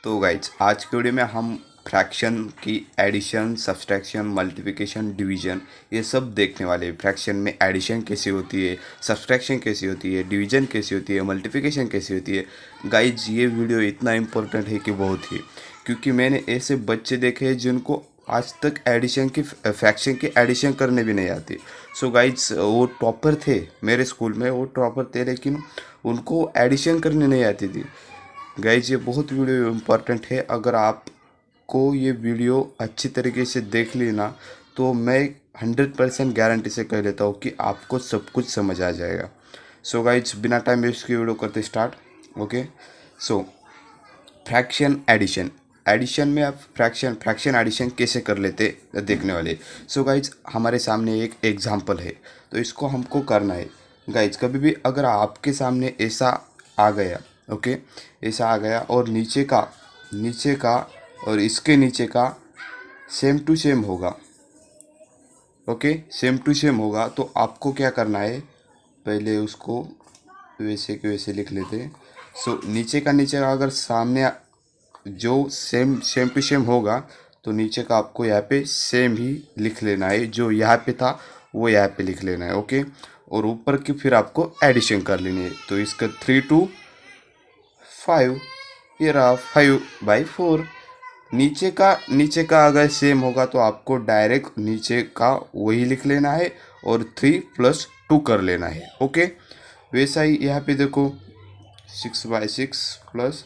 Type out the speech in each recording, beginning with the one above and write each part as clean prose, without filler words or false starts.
तो गाइज आज के वीडियो में हम फ्रैक्शन की एडिशन, सब्सट्रैक्शन, मल्टीप्लिकेशन, डिवीजन ये सब देखने वाले हैं। फ्रैक्शन में एडिशन कैसे होती है, सब्सट्रैक्शन कैसी होती है, डिवीजन कैसी होती है, मल्टीप्लिकेशन कैसी होती है। गाइज ये वीडियो इतना इम्पोर्टेंट है कि बहुत ही, क्योंकि मैंने ऐसे बच्चे देखे हैं जिनको आज तक एडिशन की फ्रैक्शन की एडिशन करने भी नहीं आती। सो गाइज वो टॉपर थे मेरे स्कूल में, वो टॉपर थे लेकिन उनको एडिशन करने नहीं आती थी। गाइज ये बहुत वीडियो इम्पोर्टेंट है। अगर आपको ये वीडियो अच्छी तरीके से देख ली ना, तो मैं 100% गारंटी से कह लेता हूँ कि आपको सब कुछ समझ आ जाएगा। सो गाइज बिना टाइम वेस्ट की वीडियो करते स्टार्ट। ओके, सो फ्रैक्शन एडिशन। एडिशन में आप फ्रैक्शन एडिशन कैसे कर लेते देखने वाले। सो गाइज हमारे सामने एक एग्जांपल है, तो इसको हमको करना है। गाइज कभी भी अगर आपके सामने ऐसा आ गया, ओके, ऐसा आ गया और नीचे का और इसके नीचे का सेम टू सेम होगा, ओके, सेम टू सेम होगा, तो आपको क्या करना है, पहले उसको वैसे के वैसे लिख लेते हैं। सो नीचे का अगर सामने जो सेम सेम टू सेम होगा, तो नीचे का आपको यहाँ पे सेम ही लिख लेना है, जो यहाँ पे था वो यहाँ पे लिख लेना है, ओके। और ऊपर की फिर आपको एडिशन कर लेनी है, तो इसका 3 to 5, ये रहा 5/4। नीचे का अगर सेम होगा तो आपको डायरेक्ट नीचे का वही लिख लेना है और 3 + 2 कर लेना है, ओके। वैसा ही यहाँ पे देखो 6/6 +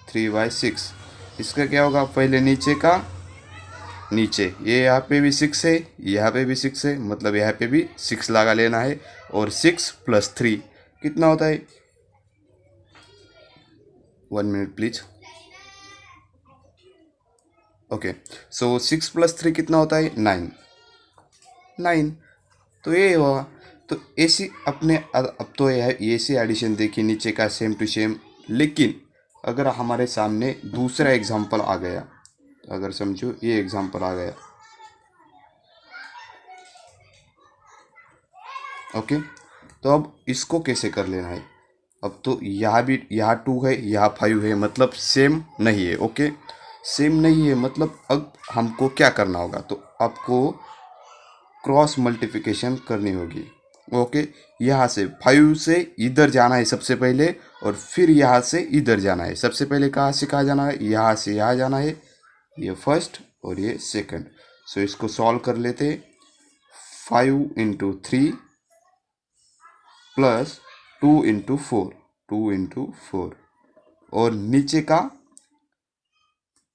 3/6, इसका क्या होगा, पहले नीचे ये यहाँ पे भी 6 है, यहाँ पे भी 6 है, मतलब यहाँ पे भी 6 लगा लेना है। और 6 + 3 कितना होता है, 1 मिनट प्लीज। ओके, सो 6 + 3 कितना होता है, 9। तो ये हुआ। तो ऐसी अपने अब तो यह ऐसी एडिशन देखी, नीचे का सेम टू सेम। लेकिन अगर हमारे सामने दूसरा एग्जांपल आ गया, अगर समझो ये एग्जांपल आ गया, ओके, तो अब इसको कैसे कर लेना है। अब तो यहाँ 2 है, यहाँ 5 है, मतलब सेम नहीं है, ओके। सेम नहीं है मतलब अब हमको क्या करना होगा, तो आपको क्रॉस मल्टीप्लिकेशन करनी होगी, ओके। यहाँ से 5 से इधर जाना है सबसे पहले, और फिर यहाँ से इधर जाना है। सबसे पहले कहाँ से कहाँ जाना है, यहाँ से यहाँ जाना है, ये फर्स्ट और ये सेकंड। सो इसको सॉल्व कर लेते। 5 × 3 + 2 × 4, 2 × 4, और नीचे का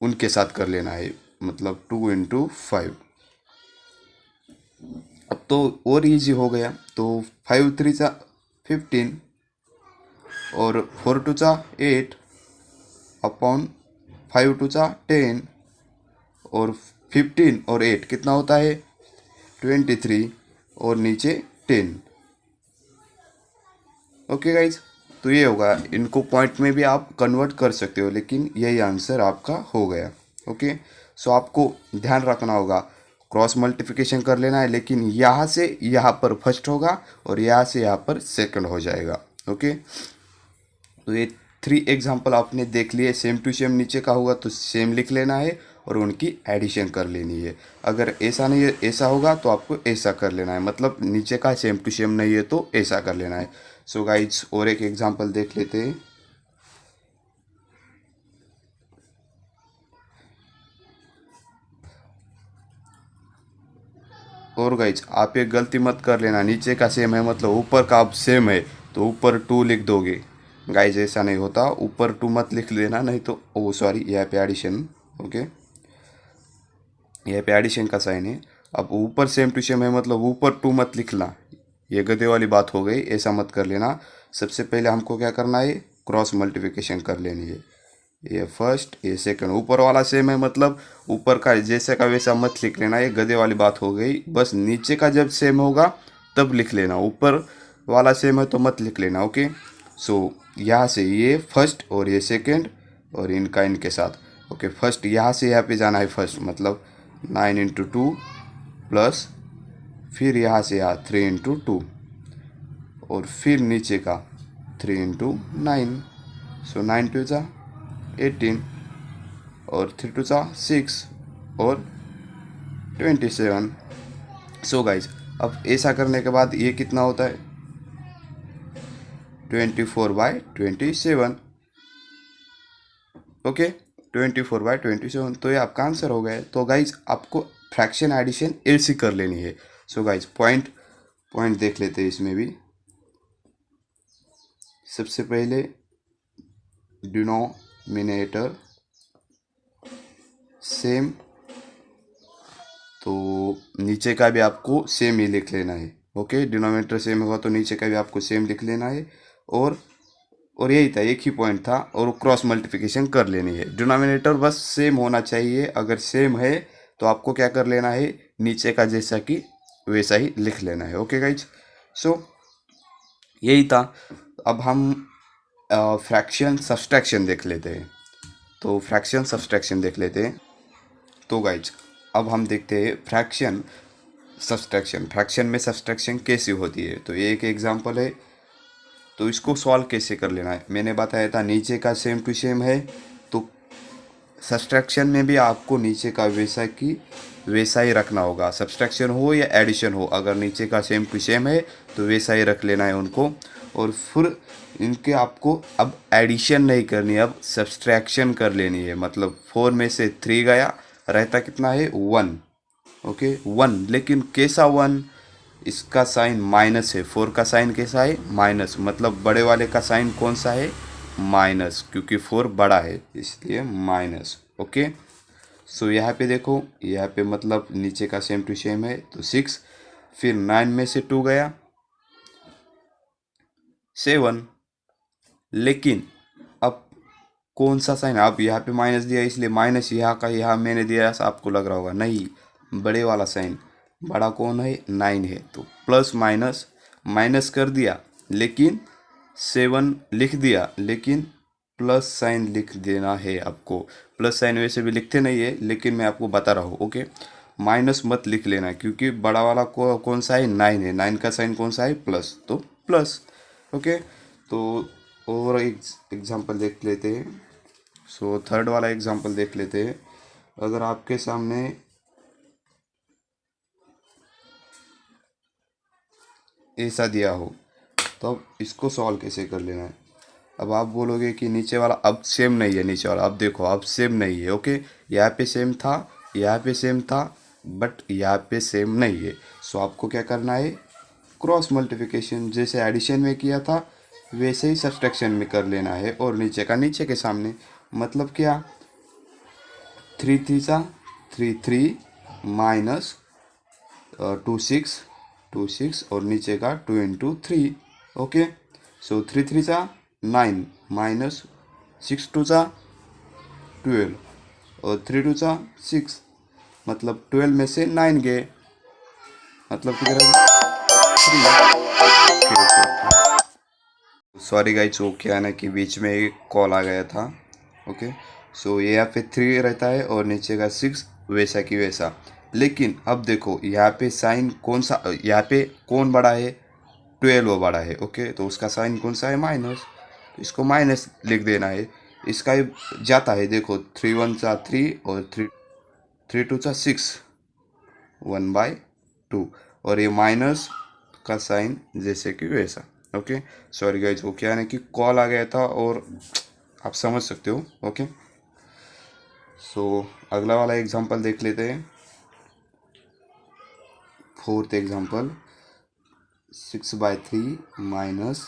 उनके साथ कर लेना है, मतलब 2 × 5। अब तो और इजी हो गया। तो 5 × 3 = 15 और 4 × 2 = 8 अपॉन 5 × 2 = 10, और 15 और 8 कितना होता है, 23, और नीचे 10। ओके गाइज, तो ये होगा। इनको पॉइंट में भी आप कन्वर्ट कर सकते हो, लेकिन यही आंसर आपका हो गया, ओके। सो आपको ध्यान रखना होगा, क्रॉस मल्टीप्लिकेशन कर लेना है, लेकिन यहाँ से यहाँ पर फर्स्ट होगा और यहाँ से यहाँ पर सेकंड हो जाएगा, ओके। तो ये 3 एग्जाम्पल आपने देख लिए। सेम टू सेम नीचे का होगा तो सेम लिख लेना है और उनकी एडिशन कर लेनी है। अगर ऐसा नहीं है, ऐसा होगा तो आपको ऐसा कर लेना है, मतलब नीचे का सेम टू सेम नहीं है तो ऐसा कर लेना है। सो गाइज और एक एग्जांपल देख लेते हैं। और गाइज आप ये गलती मत कर लेना, नीचे का सेम है मतलब ऊपर का अब सेम है तो ऊपर 2 लिख दोगे। गाइज ऐसा नहीं होता, ऊपर 2 मत लिख देना, नहीं तो ओ सॉरी, यहाँ पे एडिशन, ओके, यहाँ पे एडिशन का साइन है। अब ऊपर सेम टू सेम है मतलब ऊपर 2 मत लिखना, ये गधे वाली बात हो गई, ऐसा मत कर लेना। सबसे पहले हमको क्या करना है, क्रॉस मल्टीप्लिकेशन कर लेनी है। ये फर्स्ट, ये सेकंड, ऊपर वाला सेम है मतलब ऊपर का जैसे का वैसा मत लिख लेना, ये गधे वाली बात हो गई। बस नीचे का जब सेम होगा तब लिख लेना, ऊपर वाला सेम है तो मत लिख लेना, ओके। सो यहाँ से ये फर्स्ट और ये सेकंड और इनका इनके साथ, ओके। फर्स्ट यहाँ से यहाँ पे जाना है, फर्स्ट मतलब 9 × 2 प्लस, फिर यहाँ से यहाँ 3 × 2, और फिर नीचे का 3 × 9। सो 9 × 2 = 18, और 3 टू सा 6 और 27। सो गाइज अब ऐसा करने के बाद ये कितना होता है 24/27। ओके 24/27, तो ये आपका आंसर हो गया है। तो गाइज आपको फ्रैक्शन एडिशन ऐसी कर लेनी है। सो गाइज पॉइंट पॉइंट देख लेते हैं इसमें भी। सबसे पहले डिनोमिनेटर सेम, तो नीचे का भी आपको सेम ही लिख लेना है। ओके डिनोमिनेटर सेम होगा तो नीचे का भी आपको सेम लिख लेना है। और यही था, एक ही पॉइंट था, और क्रॉस मल्टीप्लिकेशन कर लेनी है। डिनोमिनेटर बस सेम होना चाहिए, अगर सेम है तो आपको क्या कर लेना है, नीचे का जैसा कि वैसा ही लिख लेना है। ओके गाइज, सो यही था। अब हम फ्रैक्शन सब्सट्रैक्शन देख लेते हैं। तो फ्रैक्शन सब्सट्रैक्शन देख लेते हैं। तो गाइज अब हम देखते हैं फ्रैक्शन सब्सट्रैक्शन। फ्रैक्शन में सब्सट्रैक्शन कैसी होती है, तो ये एक एग्जांपल है। तो इसको सॉल्व कैसे कर लेना है, मैंने बताया था नीचे का सेम टू सेम है, तो सब्सट्रैक्शन में भी आपको नीचे का वैसा ही रखना होगा। सब्सट्रैक्शन हो या एडिशन हो, अगर नीचे का सेम टू सेम है तो वैसा ही रख लेना है उनको। और फिर इनके आपको अब एडिशन नहीं करनी है, अब सब्सट्रैक्शन कर लेनी है। मतलब 4 में से 3 गया, रहता कितना है 1। ओके 1, लेकिन कैसा 1, इसका साइन माइनस है। 4 का साइन कैसा है माइनस, मतलब बड़े वाले का साइन कौन सा है माइनस, क्योंकि 4 बड़ा है इसलिए माइनस। ओके सो यहाँ पे देखो, यहाँ पे मतलब नीचे का सेम टू सेम है तो 6, फिर 9 में से 2 गया 7, लेकिन अब कौन सा साइन, आप यहाँ पे माइनस दिया इसलिए माइनस यहाँ का यहाँ मैंने दिया, ऐसा आपको लग रहा होगा, नहीं बड़े वाला साइन, बड़ा कौन है 9 है, तो प्लस माइनस माइनस कर दिया, लेकिन 7 लिख दिया, लेकिन प्लस साइन लिख देना है आपको। प्लस साइन वैसे भी लिखते नहीं है, लेकिन मैं आपको बता रहा हूँ। ओके माइनस मत लिख लेना, क्योंकि बड़ा वाला कौन सा है 9 है, 9 का साइन कौन सा है प्लस, तो प्लस। ओके तो और एक एग्जांपल देख लेते हैं। सो थर्ड वाला एग्जांपल देख लेते हैं। अगर आपके सामने ऐसा दिया हो तो अब इसको सॉल्व कैसे कर लेना है। अब आप बोलोगे कि नीचे वाला अब सेम नहीं है, नीचे वाला अब देखो अब सेम नहीं है। ओके यहाँ पे सेम था, यहाँ पे सेम था, बट यहाँ पे सेम नहीं है। सो आपको क्या करना है, क्रॉस मल्टीप्लिकेशन जैसे एडिशन में किया था वैसे ही सब्सट्रैक्शन में कर लेना है, और नीचे का नीचे के सामने। मतलब क्या 3 3 सा 3 3 माइनस 2 6 2 6 और नीचे का 2 इंटू 3। ओके सो 3 3 सा 9 माइनस 6 2 सा 12 और 3 2 सा 6, मतलब 12 में से 9 गए, मतलब किधर सॉरी गाइस, वो क्या है ना कि बीच में एक कॉल आ गया था। ओके सो ये यहाँ पे 3 रहता है और नीचे का 6 वैसा कि वैसा। लेकिन अब देखो यहाँ पे साइन कौन सा, यहाँ पे कौन बड़ा है 12 बड़ा है। ओके तो उसका साइन कौन सा है माइनस, तो इसको माइनस लिख देना है। इसका ही जाता है, देखो 3 1 सा 3 और 3 2 सा 6 1/2, और ये माइनस का साइन जैसे कि वैसा। ओके सॉरी गाइज, वो क्या है ना कि कॉल आ गया था और आप समझ सकते हो। ओके सो अगला वाला एग्जांपल देख लेते हैं। Fourth example 6/3 minus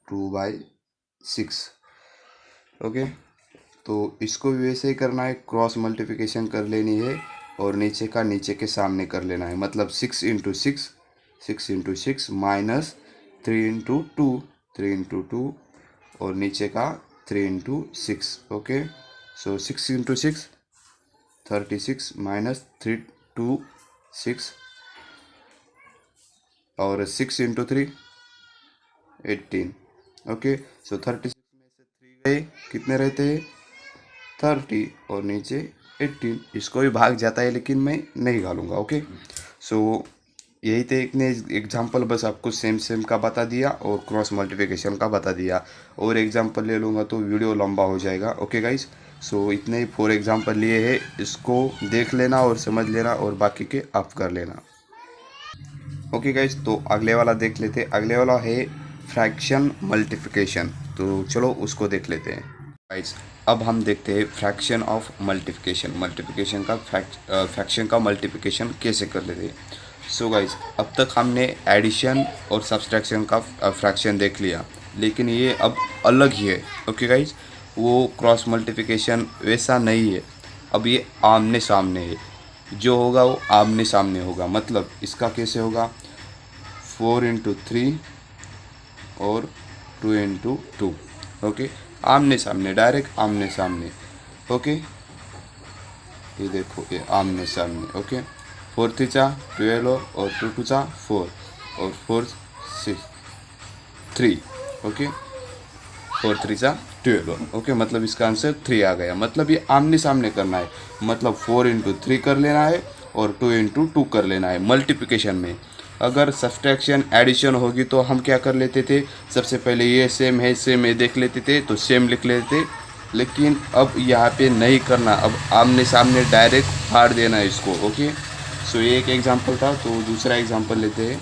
2/6। ओके तो इसको भी वैसे ही करना है, क्रॉस मल्टीप्लिकेशन कर लेनी है और नीचे का नीचे के सामने कर लेना है। मतलब 6 into 6 6 into 6 minus 3 into 2 3 into 2 और नीचे का 3 into 6। Okay so 6 into 6 36 minus 3 2 6 और 6 इंटू 3 18। ओके सो 36 में से 3 गए, कितने रहते हैं 30 और नीचे 18। इसको भी भाग जाता है लेकिन मैं नहीं घालूंगा। ओके सो यही थे एक ने एग्जाम्पल, बस आपको सेम सेम का बता दिया और क्रॉस मल्टीप्लिकेशन का बता दिया। और एग्जाम्पल ले लूँगा तो वीडियो लंबा हो जाएगा। ओके गाइज सो इतने ही 4 एग्जांपल लिए हैं, इसको देख लेना और समझ लेना और बाकी के आप कर लेना। ओके गाइज, तो अगले वाला देख लेते हैं। अगले वाला है फ्रैक्शन मल्टीप्लिकेशन, तो चलो उसको देख लेते हैं। गाइज अब हम देखते हैं फ्रैक्शन ऑफ मल्टीप्लिकेशन, मल्टीप्लिकेशन का फ्रैक्शन का मल्टीप्लिकेशन कैसे कर लेते हैं। सो गाइज अब तक हमने एडिशन और सब्सट्रैक्शन का फ्रैक्शन देख लिया, लेकिन ये अब अलग ही है। ओके गाइज, वो क्रॉस मल्टीप्लिकेशन वैसा नहीं है, अब ये आमने सामने है। जो होगा वो आमने सामने होगा। मतलब इसका कैसे होगा, 4 × 3 और 2 × 2। ओके, आमने सामने, डायरेक्ट आमने सामने। ओके, ये देखो ये आमने सामने। ओके, 4 × 3 = 12 और 2 × 2 = 4 और 4 × 6 = 3। ओके, 4 × 3 = 12। ओके, मतलब इसका आंसर 3 आ गया। मतलब ये आमने सामने करना है, मतलब 4 × 3 कर लेना है और 2 × 2 कर लेना है मल्टीप्लिकेशन में। अगर सब्सट्रैक्शन एडिशन होगी तो हम क्या कर लेते थे, सबसे पहले ये सेम है सेम है देख लेते थे तो सेम लिख लेते, लेकिन अब यहाँ पे नहीं करना, अब आमने सामने डायरेक्ट फाड़ देना है इसको। ओके, सो ये एक एग्जांपल था, तो दूसरा एग्जांपल लेते हैं।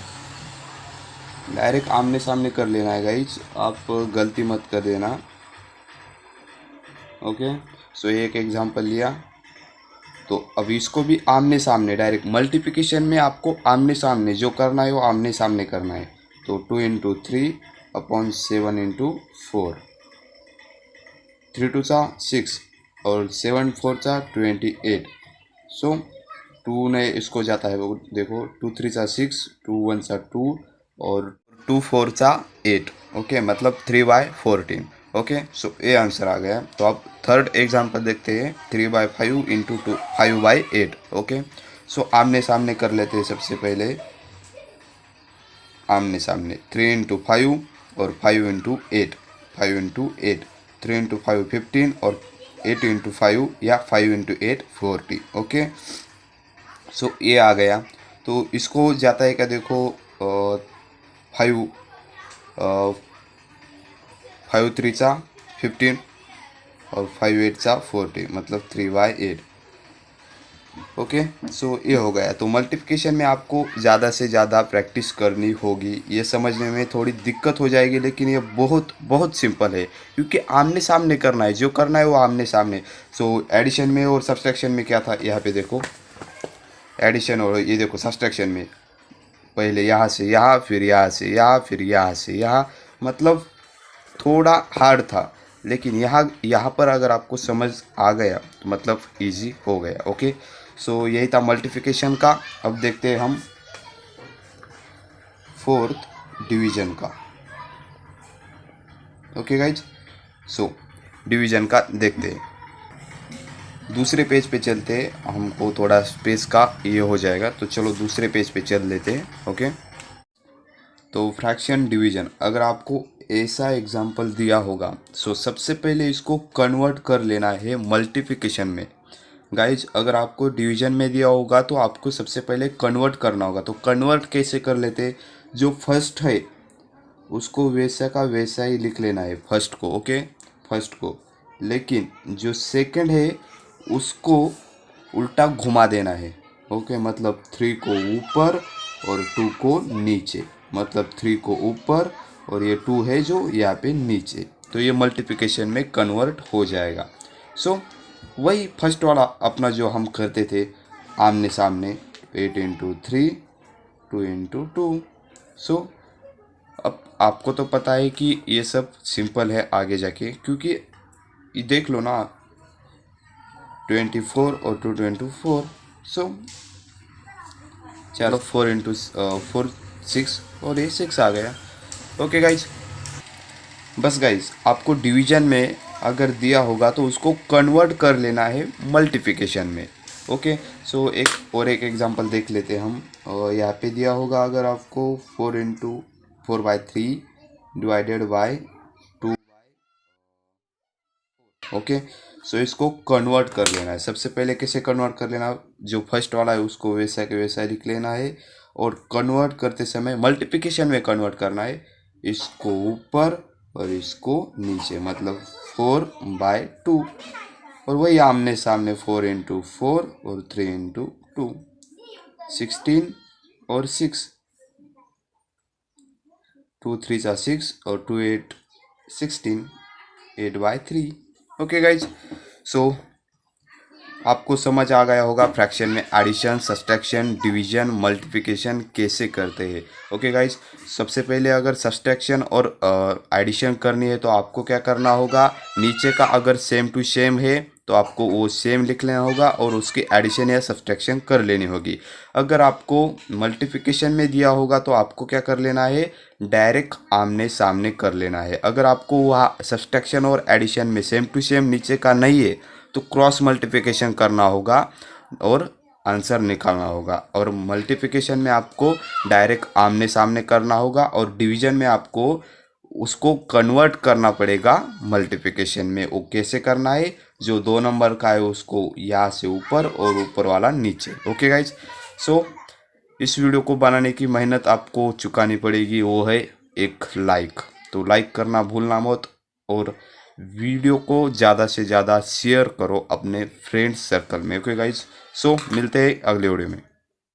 डायरेक्ट आमने सामने कर लेना है गाइज, आप गलती मत कर देना। ओके, सो ये एक एग्जांपल लिया, तो अब इसको भी आमने सामने डायरेक्ट मल्टीप्लिकेशन में आपको आमने सामने जो करना है वो आमने सामने करना है। तो 2 × 3/7 × 4, 3 × 2 = 6 और 7 × 4 = 28। सो 2 ने इसको जाता है, वो देखो 2 × 3 = 6, 2 × 1 = 2 और 2 × 4 = 8। ओके, मतलब 3/14। ओके, सो ये आंसर आ गया। तो अब थर्ड एग्जांपल देखते हैं, 3/5 × 2 5/8। ओके, सो आमने सामने कर लेते हैं। सबसे पहले आमने सामने 3 × 5 और 5 × 8, 5 × 8, 3 × 5 15 और 8 × 5 या 5 × 8 40। ओके, सो ये आ गया। तो इसको जाता है क्या, देखो 5 5 × 3 = 15 और 5 × 8 = 40, मतलब 3/8। ओके, सो ये हो गया। तो मल्टीप्लिकेशन में आपको ज़्यादा से ज़्यादा प्रैक्टिस करनी होगी, ये समझने में थोड़ी दिक्कत हो जाएगी, लेकिन ये बहुत बहुत सिंपल है, क्योंकि आमने सामने करना है, जो करना है वो आमने सामने। सो एडिशन में और सब्सट्रैक्शन में क्या था, यहाँ पे देखो एडिशन, और ये देखो सब्सट्रैक्शन में पहले यहाँ से यहाँ, फिर यहाँ से यहाँ, फिर यहाँ से यहाँ, मतलब थोड़ा हार्ड था। लेकिन यहाँ पर अगर आपको समझ आ गया तो मतलब इजी हो गया। ओके, सो यही था मल्टीप्लिकेशन का। अब देखते हैं हम फोर्थ डिवीजन का। ओके गाइज, सो डिवीजन का देखते हैं। दूसरे पेज पे चलते हैं, हमको थोड़ा स्पेस का ये हो जाएगा, तो चलो दूसरे पेज पे चल लेते हैं। ओके, तो फ्रैक्शन डिवीजन अगर आपको ऐसा एग्जाम्पल दिया होगा, सो सबसे पहले इसको कन्वर्ट कर लेना है मल्टीप्लिकेशन में। गाइज अगर आपको डिवीजन में दिया होगा तो आपको सबसे पहले कन्वर्ट करना होगा। तो कन्वर्ट कैसे कर लेते, जो फर्स्ट है उसको वैसा का वैसा ही लिख लेना है फर्स्ट को। ओके, फर्स्ट को, लेकिन जो सेकंड है उसको उल्टा घुमा देना है। ओके, मतलब 3 को ऊपर और 2 को नीचे, मतलब 3 को ऊपर और ये 2 है जो यहाँ पे नीचे, तो ये मल्टीप्लिकेशन में कन्वर्ट हो जाएगा। सो वही फर्स्ट वाला अपना जो हम करते थे आमने सामने, 8 × 3, 2 × 2। सो अब आपको तो पता है कि ये सब सिंपल है आगे जाके, क्योंकि ये देख लो ना 24 और 2 × 4। सो चलो 4 × 4 6 और ये 6 आ गया। ओके गाइज, बस गाइज आपको डिवीजन में अगर दिया होगा तो उसको कन्वर्ट कर लेना है मल्टीप्लिकेशन में। ओके, सो एक एग्जांपल देख लेते हैं हम। यहाँ पे दिया होगा अगर आपको 4 × 4/3 डिवाइडेड बाय 2। ओके, सो इसको कन्वर्ट कर लेना है। सबसे पहले कैसे कन्वर्ट कर लेना, जो फर्स्ट वाला है उसको वैसा के वैसा लिख लेना है, और कन्वर्ट करते समय मल्टीप्लिकेशन में कन्वर्ट करना है, इसको ऊपर और इसको नीचे, मतलब 4/2। और वही आमने सामने 4 into 4 और 3 into 2, 16 और 6, 2 3 6 और 2 8 16, 8/3। ओके गाइज, सो आपको समझ आ गया होगा फ्रैक्शन में एडिशन, सब्सट्रैक्शन, डिवीजन, मल्टीप्लिकेशन कैसे करते हैं। ओके गाइज, सबसे पहले अगर सब्सट्रैक्शन और एडिशन करनी है तो आपको क्या करना होगा, नीचे का अगर सेम टू सेम है तो आपको वो सेम लिख लेना होगा और उसकी एडिशन या सब्सट्रैक्शन कर लेनी होगी। अगर आपको मल्टीप्लिकेशन में दिया होगा तो आपको क्या कर लेना है, डायरेक्ट आमने सामने कर लेना है। अगर आपको वहाँ सब्सट्रैक्शन और एडिशन में सेम टू सेम नीचे का नहीं है तो क्रॉस मल्टीप्लिकेशन करना होगा और आंसर निकालना होगा। और मल्टीप्लिकेशन में आपको डायरेक्ट आमने सामने करना होगा और डिवीजन में आपको उसको कन्वर्ट करना पड़ेगा मल्टीप्लिकेशन में। वो कैसे करना है, जो 2 नंबर का है उसको यहाँ से ऊपर और ऊपर वाला नीचे। ओके गाइज, सो इस वीडियो को बनाने की मेहनत आपको चुकानी पड़ेगी, वो है एक लाइक। तो लाइक करना भूलना मत और वीडियो को ज़्यादा से ज़्यादा शेयर करो अपने फ्रेंड्स सर्कल में। ओके गाइज, सो मिलते हैं अगले वीडियो में।